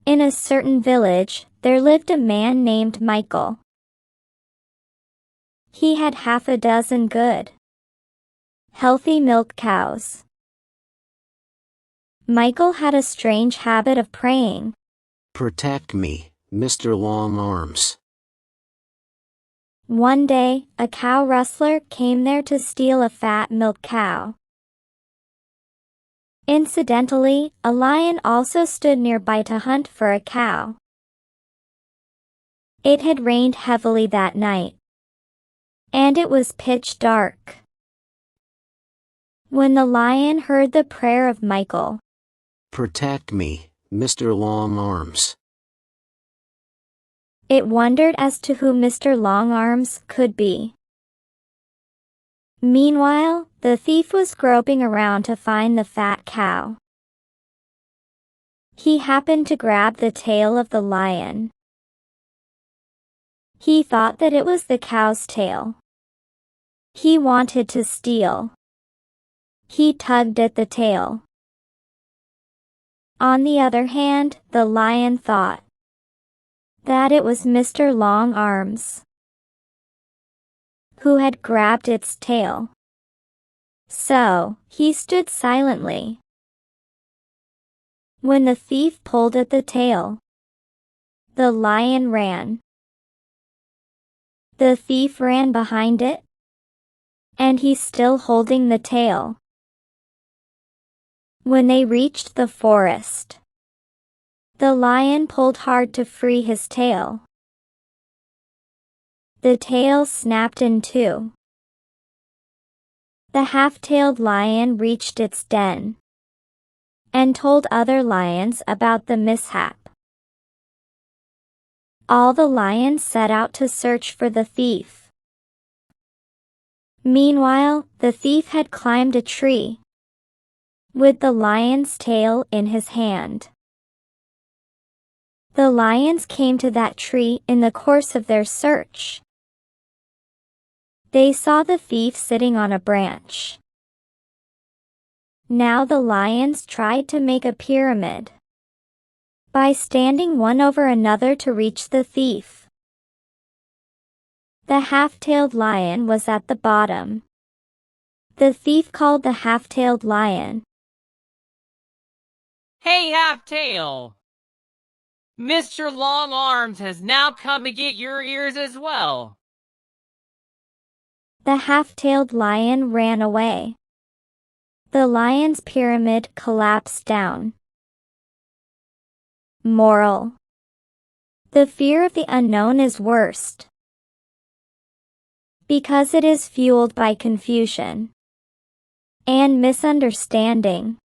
In a certain village, there lived a man named Michael. He had half a dozen good, healthy milk cows. Michael had a strange habit of praying, "Protect me, Mr. Long Arms." One day, a cow rustler came there to steal a fat milk cow. Incidentally, a lion also stood nearby to hunt for a cow. It had rained heavily that night, and it was pitch dark. When the lion heard the prayer of Michael, "Protect me, Mr. Long Arms," it wondered as to who Mr. Longarms could be. Meanwhile, the thief was groping around to find the fat cow. He happened to grab the tail of the lion. He thought that it was the cow's tail. He wanted to steal. He tugged at the tail. On the other hand, the lion thought that it was Mr. Longarms who had grabbed its tail. So, he stood silently. When the thief pulled at the tail, the lion ran. The thief ran behind it, and he's still holding the tail. When they reached the forest, the lion pulled hard to free his tail. The tail snapped in two. The half-tailed lion reached its den and told other lions about the mishap. All the lions set out to search for the thief. Meanwhile, the thief had climbed a tree with the lion's tail in his hand. The lions came to that tree in the course of their search. They saw the thief sitting on a branch. Now the lions tried to make a pyramid by standing one over another to reach the thief. The half-tailed lion was at the bottom. The thief called the half-tailed lion. "Hey, Half-Tail! Mr. Long Arms has now come to get your ears as well." The half-tailed lion ran away. The lion's pyramid collapsed down. Moral: the fear of the unknown is worst, because it is fueled by confusion and misunderstanding.